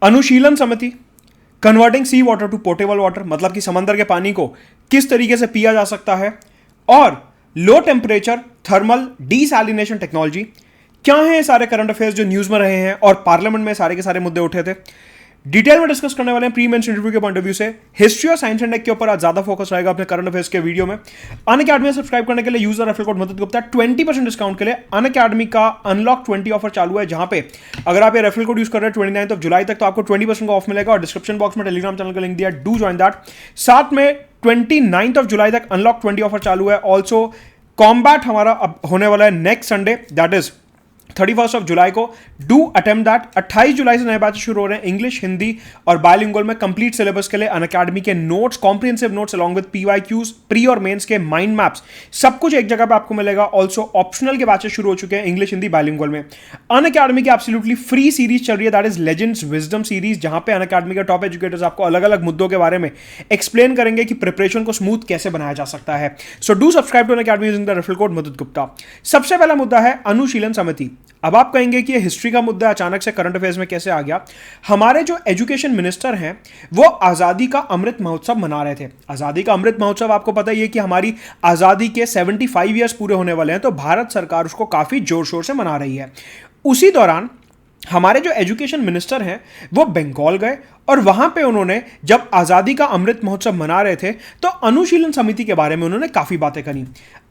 अनुशीलन समिति, converting sea water to portable water, मतलब कि समंदर के पानी को किस तरीके से पिया जा सकता है, और लो टेम्परेचर थर्मल डीसैलिनेशन टेक्नोलॉजी। क्या है ये सारे करंट अफेयर्स जो न्यूज में रहे हैं और पार्लियामेंट में सारे के सारे मुद्दे उठे थे, डिटेल में डिस्कस करने वाले हैं प्री मेंस इंटरव्यू के पॉइंट ऑफ व्यू से। हिस्ट्री और साइंस एंड टेक के ऊपर आज ज्यादा फोकस रहेगा अपने करंट अफेयर्स के वीडियो में। अनअकैडमी में सब्सक्राइब करने के लिए यूजर रेफरल कोड मदद गुप्ता 20% डिस्काउंट के लिए अनअकैडमी का अनलॉक 20 ऑफर चालू है, जहां पे अगर आप ये रेफरल कोड यूज कर रहे हैं 29 जुलाई तक तो आपको 20% का ऑफ मिलेगा। और डिस्क्रिप्शन बॉक्स में टेलीग्राम चैनल का लिंक दिया, डू ज्वाइन दैट। साथ में 29 जुलाई तक अनलॉक 20 ऑफर चालू है। ऑल्सो कॉम्बैट हमारा अब होने वाला है नेक्स्ट संडे, दैट इज 31 जुलाई को। Do attempt that. 28 जुलाई से नए बैच शुरू हो रहे हैं इंग्लिश, हिंदी और बायलिंगुअल में कंप्लीट सिलेबस के लिए। अनअकैडमी के notes, comprehensive notes along with PYQs, pre और मेंस के माइंड मैप्स, सब कुछ एक जगह पे आपको मिलेगा। ऑल्सो ऑप्शनल के बैचेस शुरू हो चुके हैं इंग्लिश, हिंदी, बायलिंगुअल में। अनअकैडमी की एब्सोल्युटली फ्री सीरीज चल रही है, that is legends wisdom series, जहां पे अनअकैडमी के टॉप एजुकेटर्स आपको अलग अलग मुद्दों के बारे में एक्सप्लेन करेंगे कि प्रिपरेशन को स्मूथ कैसे बनाया जा सकता है। So do subscribe to Unacademy using the referral code मदद गुप्ता। सबसे पहला मुद्दा है अनुशीलन समिति। अब आप कहेंगे कि ये हिस्ट्री का मुद्दा अचानक से करंट अफेयर्स में कैसे आ गया। हमारे जो एजुकेशन मिनिस्टर हैं वो आजादी का अमृत महोत्सव मना रहे थे। आजादी का अमृत महोत्सव आपको पता ही है कि हमारी आजादी के 75 ईयर्स पूरे होने वाले हैं, तो भारत सरकार उसको काफी जोर शोर से मना रही है। उसी दौरान हमारे जो एजुकेशन मिनिस्टर हैं वो बंगाल गए और वहां पे उन्होंने जब आजादी का अमृत महोत्सव मना रहे थे तो अनुशीलन समिति के बारे में उन्होंने काफी बातें करी।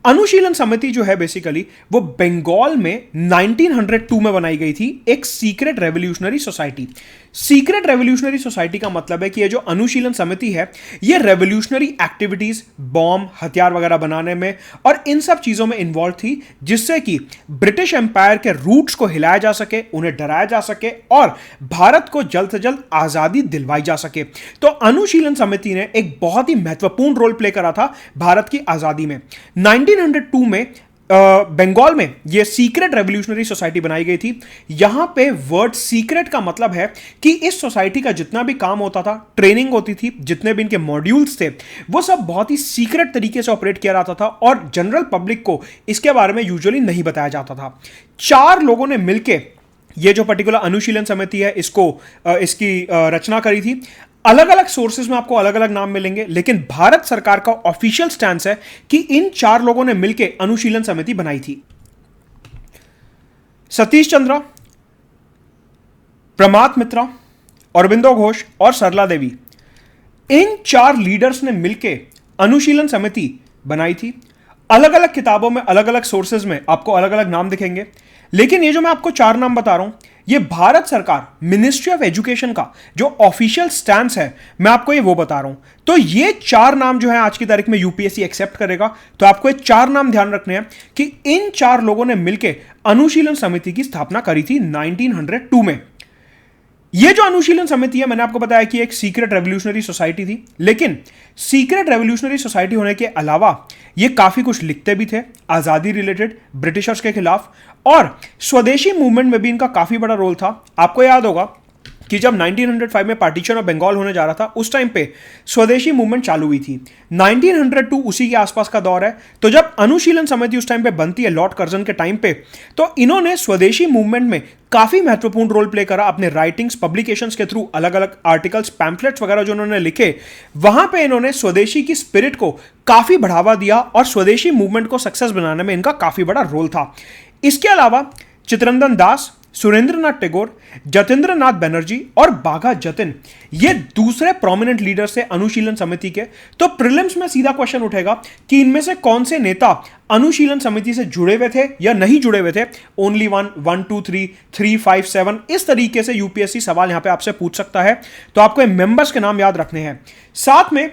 अनुशीलन समिति जो है बेसिकली वो बंगाल में 1902 में बनाई गई थी, एक secret revolutionary society. Secret revolutionary society का मतलब है कि ये जो अनुशीलन समिति है ये रेवोल्यूशनरी एक्टिविटीज, बॉम्ब, हथियार वगैरह बनाने में और इन सब चीजों में इन्वॉल्व थी, जिससे कि ब्रिटिश एम्पायर के रूट्स को हिलाया जा सके, उन्हें डराया जा सके और भारत को जल्द से जल्द आजादी दिलवाई जा सके। तो अनुशीलन समिति ने एक बहुत ही महत्वपूर्ण रोल प्ले करा था भारत की आजादी में। 1902 में बंगाल में यह सीक्रेट रेवोल्यूशनरी सोसाइटी बनाई गई थी। यहां पे वर्ड सीक्रेट का मतलब है कि इस सोसाइटी का जितना भी काम होता था, ट्रेनिंग होती थी, जितने भी इनके मॉड्यूल्स थे, वो सब बहुत ही सीक्रेट तरीके से ऑपरेट किया जाता था और जनरल पब्लिक को इसके बारे में यूजुअली नहीं बताया जाता था। 4 लोगों ने मिलकर ये जो पर्टिकुलर अनुशीलन समिति है इसकी रचना करी थी। अलग अलग सोर्सेज में आपको अलग अलग नाम मिलेंगे, लेकिन भारत सरकार का ऑफिशियल स्टैंड है कि इन 4 लोगों ने मिलकर अनुशीलन समिति बनाई थी। सतीश चंद्रा, प्रमाथ मित्रा, अरविंदो घोष और सरला देवी, इन 4 लीडर्स ने मिलकर अनुशीलन समिति बनाई थी। अलग अलग किताबों में, अलग अलग सोर्सेज में आपको अलग अलग नाम दिखेंगे, लेकिन ये जो मैं आपको 4 नाम बता रहा हूं ये भारत सरकार मिनिस्ट्री ऑफ एजुकेशन का जो ऑफिशियल स्टैंड है, मैं आपको ये वो बता रहा हूं। तो ये 4 नाम जो है आज की तारीख में यूपीएससी एक्सेप्ट करेगा, तो आपको ये 4 नाम ध्यान रखने हैं कि इन 4 लोगों ने मिलकर अनुशीलन समिति की स्थापना करी थी 1902 में। ये जो अनुशीलन समिति है, मैंने आपको बताया कि एक सीक्रेट रेवोल्यूशनरी सोसाइटी थी, लेकिन सीक्रेट रेवोल्यूशनरी सोसाइटी होने के अलावा ये काफी कुछ लिखते भी थे आजादी रिलेटेड, ब्रिटिशर्स के खिलाफ, और स्वदेशी मूवमेंट में भी इनका काफी बड़ा रोल था। आपको याद होगा कि जब 1905 में पार्टीशन ऑफ बंगाल होने जा रहा था, उस टाइम पे स्वदेशी मूवमेंट चालू हुई थी। 1902 उसी के आसपास का दौर है। तो जब अनुशीलन समिति उस टाइम पे बनती है लॉर्ड कर्जन के टाइम पे, तो इन्होंने स्वदेशी मूवमेंट में काफी महत्वपूर्ण रोल प्ले करा अपने राइटिंग्स, पब्लिकेशंस के थ्रू। अलग अलग आर्टिकल्स, पैम्फलेट्स वगैरह जो उन्होंने लिखे, वहां पे इन्होंने स्वदेशी की स्पिरिट को काफी बढ़ावा दिया और स्वदेशी मूवमेंट को सक्सेस बनाने में इनका काफी बड़ा रोल था। इसके अलावा चित्तरंजन दास, सुरेंद्रनाथ टैगोर, जतेंद्र नाथ बनर्जी और बाघा जतिन, ये दूसरे प्रोमिनेंट लीडर्स थे अनुशीलन समिति के। तो प्रीलिम्स में सीधा क्वेश्चन उठेगा कि इनमें से कौन से नेता अनुशीलन समिति से जुड़े हुए थे या नहीं जुड़े हुए थे। ओनली 1, 1, 2, 3, 3, 5, 7, इस तरीके से यूपीएससी सवाल यहां पे आपसे पूछ सकता है। तो आपको मेंबर्स के नाम याद रखने हैं। साथ में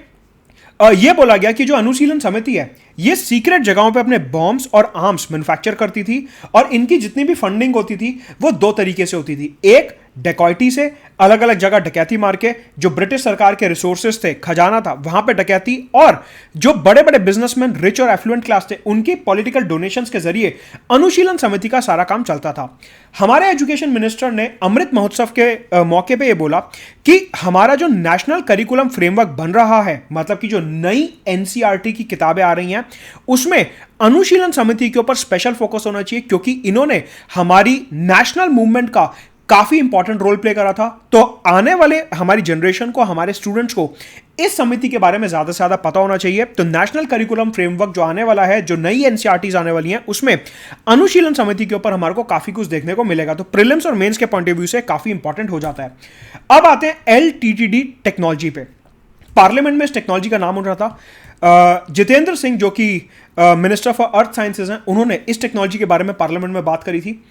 यह बोला गया कि जो अनुशीलन समिति है ये सीक्रेट जगहों पे अपने बॉम्ब्स और आर्म्स मैन्युफैक्चर करती थी, और इनकी जितनी भी फंडिंग होती थी वो 2 तरीके से होती थी। एक, डकैती से, अलग अलग जगह डकैती मार के जो ब्रिटिश सरकार के रिसोर्सेज थे, खजाना था, वहां पे डकैती, और जो बड़े बड़े बिजनेसमैन, रिच और एफ्लुएंट क्लास थे, उनकी पॉलिटिकल डोनेशंस के जरिए अनुशीलन समिति का सारा काम चलता था। हमारे एजुकेशन मिनिस्टर ने अमृत महोत्सव के मौके पे ये बोला कि हमारा जो नेशनल करिकुलम फ्रेमवर्क बन रहा है, मतलब कि जो नई एनसीईआरटी की किताबें आ रही हैं, उसमें अनुशीलन समिति के ऊपर स्पेशल फोकस होना चाहिए, क्योंकि इन्होंने हमारी नेशनल मूवमेंट का काफी इंपॉर्टेंट रोल प्ले करा था। तो आने वाले हमारी जनरेशन को, हमारे स्टूडेंट्स को इस समिति के बारे में ज्यादा से ज्यादा पता होना चाहिए। तो नेशनल करिकुलम फ्रेमवर्क जो आने वाला है, जो नई एनसीईआरटीज आने वाली हैं, उसमें अनुशीलन समिति के ऊपर हमारे को काफी कुछ देखने को मिलेगा। तो प्रीलिम्स और मेंस के पॉइंट ऑफ व्यू से काफी इंपॉर्टेंट हो जाता है। अब आते हैं एलटीटीडी टेक्नोलॉजी पे। पार्लियामेंट में इस टेक्नोलॉजी का नाम उठ रहा था। जितेंद्र सिंह जो कि मिनिस्टर फॉर अर्थ साइंसेज हैं, उन्होंने इस टेक्नोलॉजी के बारे में पार्लियामेंट में बात करी थी।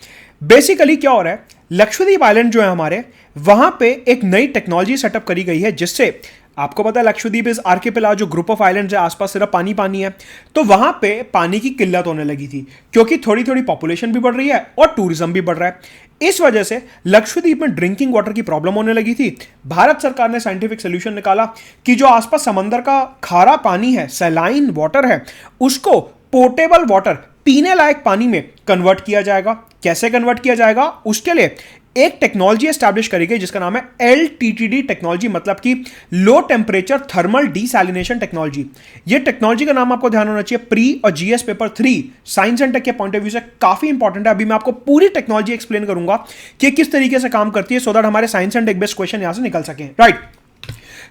बेसिकली क्या हो रहा है, लक्षद्वीप आइलैंड जो है हमारे, वहां पे एक नई टेक्नोलॉजी सेटअप करी गई है, जिससे आपको पता है लक्षद्वीप इज आर्किपेलागो, जो ग्रुप ऑफ आइलैंड्स है, आसपास सिर्फ पानी पानी है। तो वहां पे पानी की किल्लत होने लगी थी, क्योंकि थोड़ी थोड़ी पॉपुलेशन भी बढ़ रही है और टूरिज्म भी बढ़ रहा है। इस वजह से लक्षद्वीप में ड्रिंकिंग वाटर की प्रॉब्लम होने लगी थी। भारत सरकार ने साइंटिफिक सोल्यूशन निकाला कि जो आसपास समंदर का खारा पानी है, सैलाइन वाटर है, उसको पोर्टेबल वाटर, पीने लायक पानी में कन्वर्ट किया जाएगा। कैसे कन्वर्ट किया जाएगा, उसके लिए एक टेक्नोलॉजी एस्टैब्लिश करी गई जिसका नाम है एलटीटीडी टेक्नोलॉजी, मतलब कि low temperature thermal desalination technology. ये टेक्नोलॉजी का नाम आपको ध्यान होना चाहिए। प्री और GS paper 3 science and tech के पॉइंट ऑफ व्यू से काफी इंपॉर्टेंट है। अभी मैं आपको पूरी टेक्नोलॉजी एक्सप्लेन करूंगा कि किस तरीके से काम करती है, सो दैट हमारे science and tech based question यहां से निकल सके, राइट।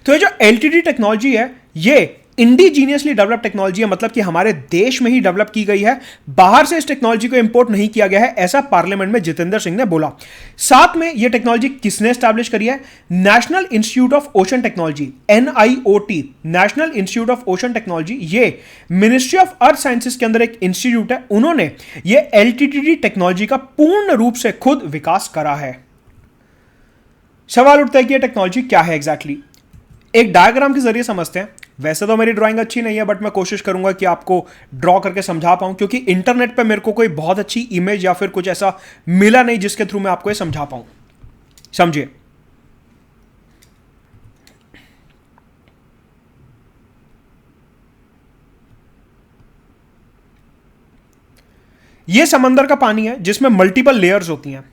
तो ये जो एलटीटीडी टेक्नोलॉजी है, ये इंडिजीनियसली डेवलप टेक्नोलॉजी है, मतलब कि हमारे देश में ही डेवलप की गई है, बाहर से इस टेक्नोलॉजी को इंपोर्ट नहीं किया गया है, ऐसा पार्लियामेंट में जितेंद्र सिंह ने बोला। साथ में यह टेक्नोलॉजी किसने एस्टैब्लिश करी है, national institute of ocean technology, NIOT, national institute of ocean technology. ये मिनिस्ट्री ऑफ अर्थ साइंसेस के अंदर एक इंस्टीट्यूट है, उन्होंने ये एलटीटीडी टेक्नोलॉजी का पूर्ण रूप से खुद विकास करा है। सवाल उठता है कि यह टेक्नोलॉजी क्या है एग्जैक्टली। एक डायग्राम के जरिए समझते हैं। वैसे तो मेरी ड्राइंग अच्छी नहीं है, बट मैं कोशिश करूंगा कि आपको ड्रॉ करके समझा पाऊं, क्योंकि इंटरनेट पे मेरे को कोई बहुत अच्छी इमेज या फिर कुछ ऐसा मिला नहीं जिसके थ्रू मैं आपको ये समझा पाऊं। समझिए, यह समंदर का पानी है जिसमें मल्टीपल लेयर्स होती हैं,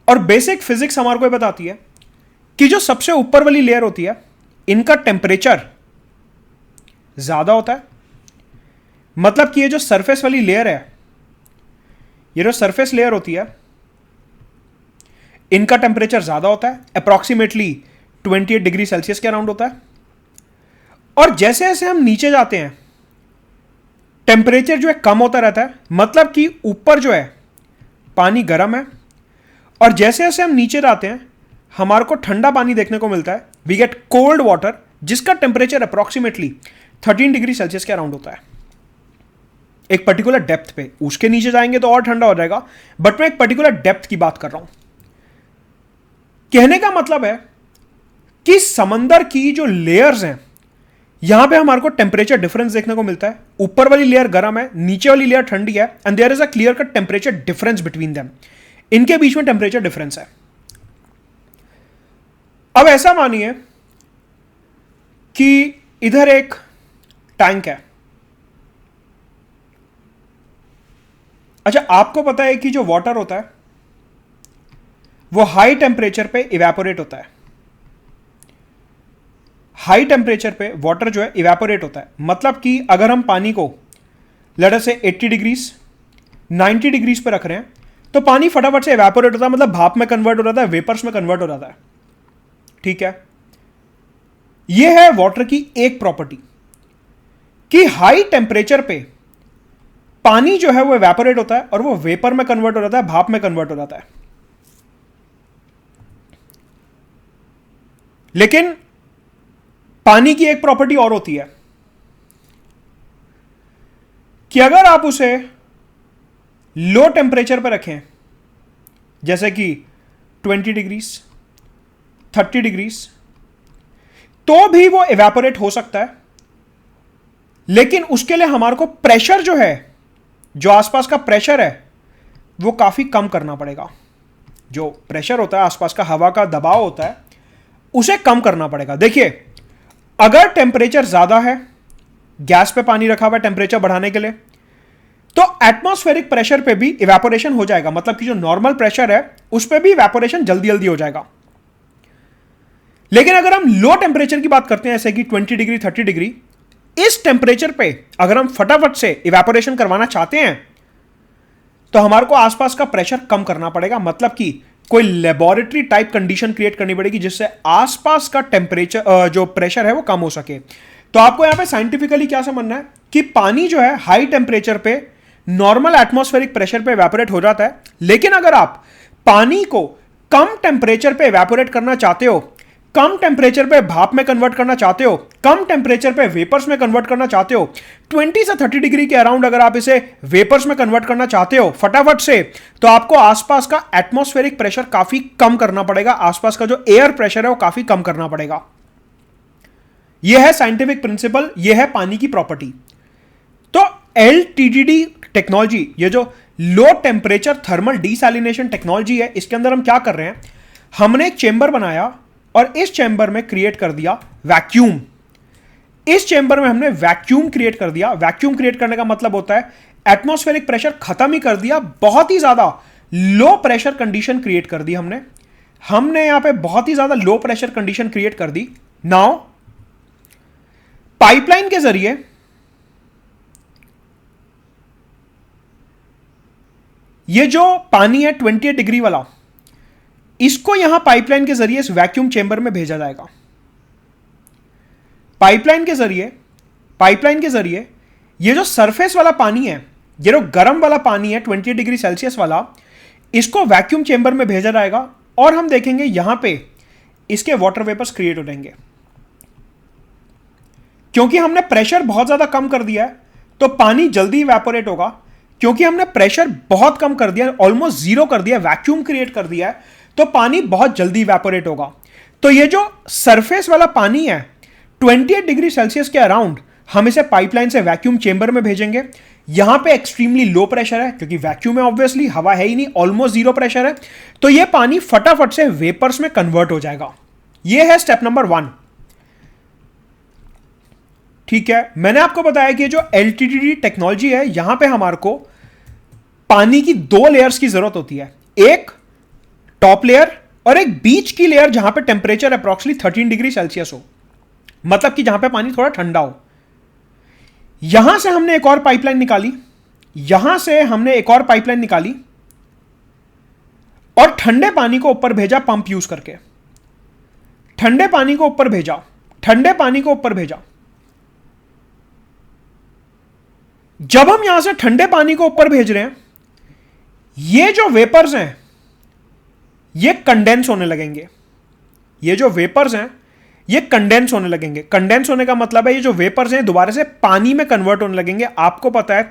और बेसिक फिजिक्स हमारे को बताती है कि जो सबसे ऊपर वाली लेयर होती है, इनका टेम्परेचर ज्यादा होता है। मतलब कि ये जो सरफेस वाली लेयर है, ये जो सरफेस लेयर होती है, इनका टेम्परेचर ज्यादा होता है, अप्रॉक्सीमेटली 28 डिग्री सेल्सियस के अराउंड होता है। और जैसे जैसे हम नीचे जाते हैं, टेम्परेचर जो है कम होता रहता है। मतलब कि ऊपर जो है पानी गर्म है, और जैसे जैसे हम नीचे जाते हैं, हमारे को ठंडा पानी देखने को मिलता है। वी गेट कोल्ड वाटर, जिसका टेम्परेचर अप्रॉक्सीमेटली 13 डिग्री सेल्सियस के अराउंड होता है, एक पर्टिकुलर डेप्थ पे। उसके नीचे जाएंगे तो और ठंडा हो जाएगा, बट मैं एक पर्टिकुलर डेप्थ की बात कर रहा हूं। कहने का मतलब है कि समंदर की जो लेयर्स हैं, यहां पे हमारे को टेम्परेचर डिफरेंस देखने को मिलता है। ऊपर वाली लेयर गर्म है, नीचे वाली लेयर ठंडी है, and there is a clear cut temperature difference between them. इनके बीच में टेम्परेचर डिफरेंस है। अब ऐसा मानिए कि इधर एक टैंक है। अच्छा, आपको पता है कि जो वाटर होता है वो हाई टेम्परेचर पे इवेपोरेट होता है। हाई टेम्परेचर पे वाटर जो है इवेपोरेट होता है। मतलब कि अगर हम पानी को लेट अस से 80 डिग्रीज 90 डिग्रीज पे रख रहे हैं, तो पानी फटाफट से इवेपोरेट होता है, मतलब भाप में कन्वर्ट हो जाता है, वेपर्स में कन्वर्ट हो जाता है। ठीक है, यह है वाटर की एक प्रॉपर्टी कि हाई टेम्परेचर पे पानी जो है वो इवेपोरेट होता है और वो वेपर में कन्वर्ट हो जाता है, भाप में कन्वर्ट हो जाता है। लेकिन पानी की एक प्रॉपर्टी और होती है कि अगर आप उसे लो टेम्परेचर पर रखें, जैसे कि 20 डिग्रीज 30 डिग्रीज, तो भी वो इवेपोरेट हो सकता है। लेकिन उसके लिए हमारे को प्रेशर जो है, जो आसपास का प्रेशर है, वो काफी कम करना पड़ेगा। जो प्रेशर होता है आसपास का, हवा का दबाव होता है, उसे कम करना पड़ेगा। देखिए, अगर टेम्परेचर ज्यादा है, गैस पे पानी रखा हुआ है टेम्परेचर बढ़ाने के लिए, तो एटमॉस्फेरिक प्रेशर पे भी इवेपोरेशन हो जाएगा। मतलब कि जो नॉर्मल प्रेशर है उस पे भी इवेपोरेशन जल्दी जल्दी हो जाएगा। लेकिन अगर हम लो टेम्परेचर की बात करते हैं, जैसे कि 20 डिग्री 30 डिग्री, इस टेम्परेचर पे अगर हम फटाफट से इवेपोरेशन करवाना चाहते हैं, तो हमारे को आसपास का प्रेशर कम करना पड़ेगा, मतलब कि कोई लेबोरेटरी टाइप कंडीशन क्रिएट करनी पड़ेगी जिससे आसपास का टेम्परेचर जो प्रेशर है वो कम हो सके। तो आपको यहां पे साइंटिफिकली क्या समझना है कि पानी जो है हाई टेम्परेचर पे नॉर्मल एटमॉस्फेरिक प्रेशर पे इवेपोरेट हो जाता है, लेकिन अगर आप पानी को कम टेम्परेचर पे इवेपोरेट करना चाहते हो, कम टेम्परेचर पे भाप में कन्वर्ट करना चाहते हो, कम टेम्परेचर पे वेपर्स में कन्वर्ट करना चाहते हो, 20 से 30 डिग्री के अराउंड अगर आप इसे वेपर्स में कन्वर्ट करना चाहते हो फटाफट से, तो आपको आसपास का एटमॉस्फेरिक प्रेशर काफी कम करना पड़ेगा, आसपास का जो एयर प्रेशर है वो काफी कम करना पड़ेगा। यह है साइंटिफिक प्रिंसिपल, यह है पानी की प्रॉपर्टी। तो LTTD टेक्नोलॉजी, ये जो लो टेम्परेचर थर्मल डीसैलिनेशन टेक्नोलॉजी है, इसके अंदर हम क्या कर रहे हैं, हमने एक चेंबर बनाया और इस चेंबर में क्रिएट कर दिया वैक्यूम। इस चेंबर में हमने वैक्यूम क्रिएट कर दिया। वैक्यूम क्रिएट करने का मतलब होता है एटमॉस्फेरिक प्रेशर खत्म ही कर दिया, बहुत ही ज्यादा लो प्रेशर कंडीशन क्रिएट कर दी हमने यहां पे बहुत ही ज्यादा लो प्रेशर कंडीशन क्रिएट कर दी। नाउ पाइपलाइन के जरिए ये जो पानी है 28 डिग्री वाला, इसको यहां पाइपलाइन के जरिए इस वैक्यूम चेंबर में भेजा जाएगा। पाइपलाइन के जरिए ये जो सरफेस वाला पानी है, ये जो गर्म वाला पानी है 28 डिग्री सेल्सियस वाला, इसको वैक्यूम चेंबर में भेजा जाएगा और हम देखेंगे यहां पे इसके वाटर वेपर्स क्रिएट हो जाएंगे। क्योंकि हमने प्रेशर बहुत ज्यादा कम कर दिया है तो पानी जल्दी इवेपोरेट होगा। क्योंकि हमने प्रेशर बहुत कम कर दिया, ऑलमोस्ट जीरो कर दिया, वैक्यूम क्रिएट कर दिया है, तो पानी बहुत जल्दी इवेपोरेट होगा। तो ये जो सरफेस वाला पानी है 28 डिग्री सेल्सियस के अराउंड, हम इसे पाइपलाइन से वैक्यूम चेंबर में भेजेंगे। यहां पे एक्सट्रीमली लो प्रेशर है क्योंकि वैक्यूम में ऑब्वियसली हवा है ही नहीं, ऑलमोस्ट जीरो प्रेशर है, तो ये पानी फटाफट से वेपर्स में कन्वर्ट हो जाएगा। ये है स्टेप नंबर 1। ठीक है, मैंने आपको बताया कि जो LTTD टेक्नोलॉजी है, यहां पे हमारे को पानी की 2 लेयर्स की जरूरत होती है, एक टॉप लेयर और एक बीच की लेयर जहां पे टेम्परेचर अप्रॉक्सिमेटली 13 डिग्री सेल्सियस हो, मतलब कि जहां पे पानी थोड़ा ठंडा हो। यहां से हमने एक और पाइपलाइन निकाली, यहां से हमने एक और पाइपलाइन निकाली और ठंडे पानी को ऊपर भेजा पंप यूज करके, ठंडे पानी को ऊपर भेजा, ठंडे पानी को ऊपर भेजा। जब हम यहां से ठंडे पानी को ऊपर भेज रहे हैं, ये जो वेपर्स हैं ये कंडेंस होने लगेंगे। ये जो वेपर्स हैं ये कंडेंस होने लगेंगे। कंडेंस होने का मतलब है ये जो वेपर्स हैं दोबारा से पानी में कन्वर्ट होने लगेंगे। आपको पता है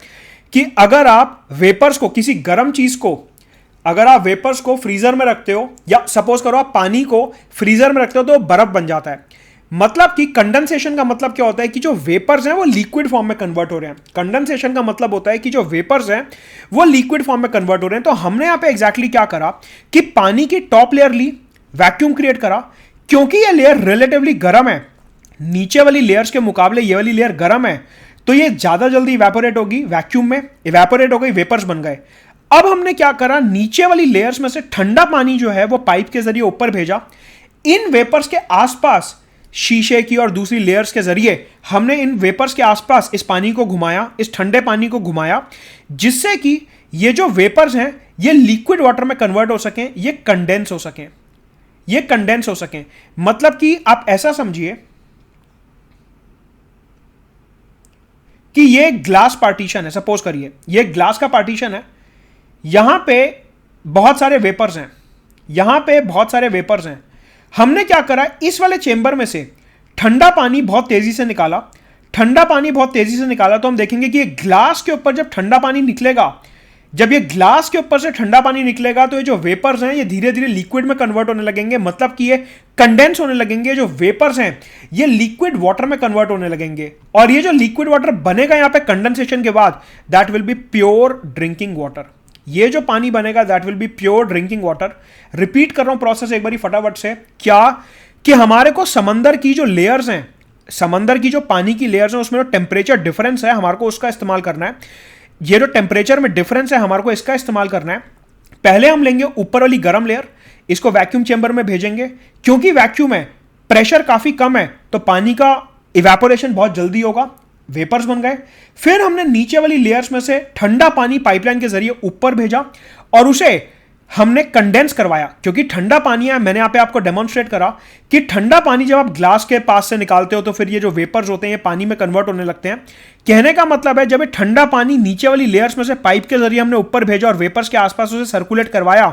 कि अगर आप वेपर्स को, किसी गर्म चीज को, अगर आप वेपर्स को फ्रीजर में रखते हो, या सपोज करो आप पानी को फ्रीजर में रखते हो तो बर्फ बन जाता है। मतलब कि कंडेंसेशन का मतलब क्या होता है कि जो वेपर्स हैं वो लिक्विड फॉर्म में कन्वर्ट हो रहे हैं। कंडेंसेशन का मतलब होता है कि जो वेपर्स हैं वो लिक्विड फॉर्म में कन्वर्ट हो रहे हैं। तो हमने यहां पे एग्जैक्टली क्या करा कि पानी की टॉप लेयर ली, वैक्यूम क्रिएट करा। क्योंकि ये लेयर रिलेटिवली गर्म है, नीचे वाली लेयर्स के मुकाबले ये वाली लेयर गर्म है, तो ये ज्यादा जल्दी इवेपोरेट होगी, वैक्यूम में इवेपोरेट हो गई, वेपर्स बन गए। अब हमने क्या करा, नीचे वाली लेयर्स में से ठंडा पानी जो है वो पाइप के जरिए ऊपर भेजा। इन वेपर्स के आसपास शीशे की और दूसरी लेयर्स के जरिए हमने इन वेपर्स के आसपास इस पानी को घुमाया, इस ठंडे पानी को घुमाया, जिससे कि ये जो वेपर्स हैं ये लिक्विड वाटर में कन्वर्ट हो सकें, ये कंडेंस हो सकें, ये कंडेंस हो सकें। मतलब कि आप ऐसा समझिए कि ये ग्लास पार्टीशन है, सपोज करिए ये ग्लास का पार्टीशन है, यहां पे बहुत सारे वेपर्स हैं, यहां पे बहुत सारे वेपर्स हैं। हमने क्या करा, इस वाले चेंबर में से ठंडा पानी बहुत तेजी से निकाला, ठंडा पानी बहुत तेजी से निकाला, तो हम देखेंगे कि ये ग्लास के ऊपर जब ठंडा पानी निकलेगा, जब ये ग्लास के ऊपर से ठंडा पानी निकलेगा तो ये जो वेपर्स हैं ये धीरे धीरे लिक्विड में कन्वर्ट होने लगेंगे। मतलब कि ये कंडेंस होने लगेंगे। जो वेपर्स हैं ये लिक्विड वाटर में कन्वर्ट होने लगेंगे, और ये जो लिक्विड वाटर बनेगा यहां पे कंडेंसेशन के बाद, that will be pure drinking water. ये जो पानी बनेगा that will be pure drinking water. Repeat कर रहा हूं प्रोसेस एक बारी फटाफट से, क्या कि हमारे को समंदर की जो लेयर्स हैं, समंदर की जो पानी की लेयर्स हैं उसमें जो टेम्परेचर डिफरेंस है हमारे को उसका इस्तेमाल करना है। ये जो टेम्परेचर में डिफरेंस है हमारे को इसका इस्तेमाल करना है। पहले हम लेंगे ऊपर वाली गर्म लेयर, इसको वैक्यूम चेंबर में भेजेंगे। क्योंकि वैक्यूम है, प्रेशर काफी कम है, तो पानी का इवेपोरेशन बहुत जल्दी होगा, वेपर्स बन गए। फिर हमने नीचे वाली लेयर्स में से ठंडा पानी पाइपलाइन के जरिए ऊपर भेजा और उसे हमने कंडेंस करवाया, क्योंकि ठंडा पानी है। मैंने यहां पे आपको डेमोन्स्ट्रेट करा कि ठंडा पानी जब आप ग्लास के पास से निकालते हो तो फिर ये जो वेपर्स होते हैं ये पानी में कन्वर्ट होने लगते हैं। कहने का मतलब है जब ये ठंडा पानी नीचे वाली लेयर्स में से पाइप के जरिए हमने ऊपर भेजा और वेपर्स के आसपास उसे सर्कुलेट करवाया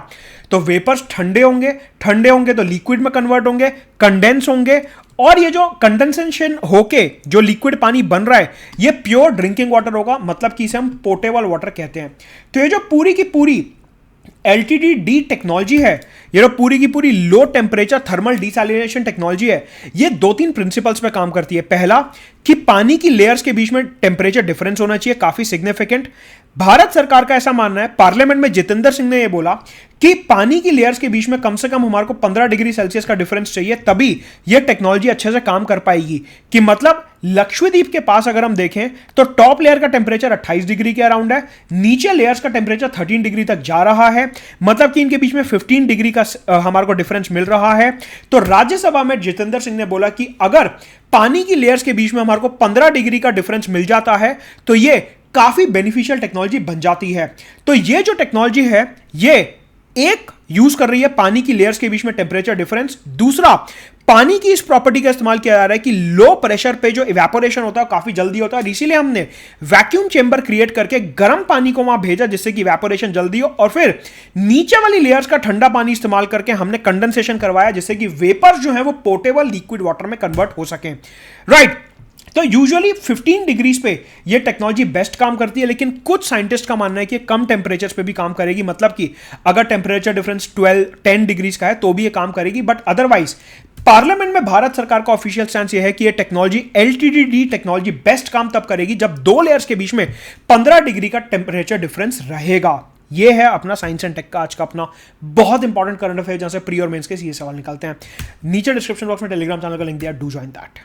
तो वेपर्स ठंडे होंगे तो लिक्विड में कन्वर्ट होंगे, कंडेंस होंगे, और ये जो कंडेंसेशन होके जो लिक्विड पानी बन रहा है ये प्योर ड्रिंकिंग वाटर होगा, मतलब कि इसे हम पोर्टेबल वाटर कहते हैं। तो ये जो पूरी की पूरी LTD टेक्नोलॉजी है, ये जो पूरी की पूरी लो टेम्परेचर थर्मल डिसैलिनेशन टेक्नोलॉजी है, ये 2-3 प्रिंसिपल्स पे काम करती है। पहला कि पानी की लेयर्स के बीच में टेम्परेचर डिफरेंस होना चाहिए, काफी सिग्निफिकेंट। भारत सरकार का ऐसा मानना है, पार्लियामेंट में जितेंद्र सिंह ने यह बोला कि पानी की लेयर्स के बीच में कम से कम हमारे को 15 डिग्री सेल्सियस का डिफरेंस चाहिए, तभी यह टेक्नोलॉजी अच्छे से काम कर पाएगी। कि मतलब लक्षद्वीप के पास अगर हम देखें तो टॉप लेयर का टेम्परेचर 28 डिग्री के अराउंड है, नीचे लेयर्स का टेम्परेचर 13 डिग्री तक जा रहा है, मतलब कि इनके बीच में 15 डिग्री का हमारे को डिफरेंस मिल रहा है। तो राज्यसभा में जितेंद्र सिंह ने बोला कि अगर पानी की लेयर्स के बीच में हमारे को 15 डिग्री का डिफरेंस मिल जाता है तो ये काफी बेनिफिशियल टेक्नोलॉजी बन जाती है। तो ये जो टेक्नोलॉजी है ये एक यूज कर रही है पानी की लेयर्स के बीच में टेम्परेचर डिफरेंस। दूसरा, पानी की इस प्रॉपर्टी का इस्तेमाल किया जा रहा है कि लो प्रेशर पे जो इवेपोरेशन होता है काफी जल्दी होता है, इसीलिए हमने वैक्यूम चेंबर क्रिएट करके गर्म पानी को वहां भेजा जिससे कि इवेपोरेशन जल्दी हो, और फिर नीचे वाली लेयर्स का ठंडा पानी इस्तेमाल करके हमने कंडेंसेशन करवाया जिससे कि वेपर्स जो है वो पोर्टेबल लिक्विड वाटर में कन्वर्ट हो सके। राइट। तो यूजुअली 15 डिग्रीज पे ये टेक्नोलॉजी बेस्ट काम करती है, लेकिन कुछ साइंटिस्ट का मानना है कि कम टेम्परेचर पे भी काम करेगी, मतलब कि अगर टेम्परेचर डिफरेंस 10 डिग्रीज का है तो भी ये काम करेगी। बट अदरवाइज पार्लियामेंट में भारत सरकार का ऑफिशियल स्टैंड ये है कि ये टेक्नोलॉजी LTD टेक्नोलॉजी बेस्ट काम तब करेगी जब 2 लेयर्स के बीच में 15 डिग्री का टेम्परेचर डिफरेंस रहेगा। ये है अपना साइंस एंड टेक का आज का अपना बहुत इंपॉर्टेंट करंट अफेयर, जहां से प्री और मेंस के सीए सवाल निकलते हैं। नीचे डिस्क्रिप्शन बॉक्स में टेलीग्राम चैनल का लिंक दिया, डू ज्वाइन दैट।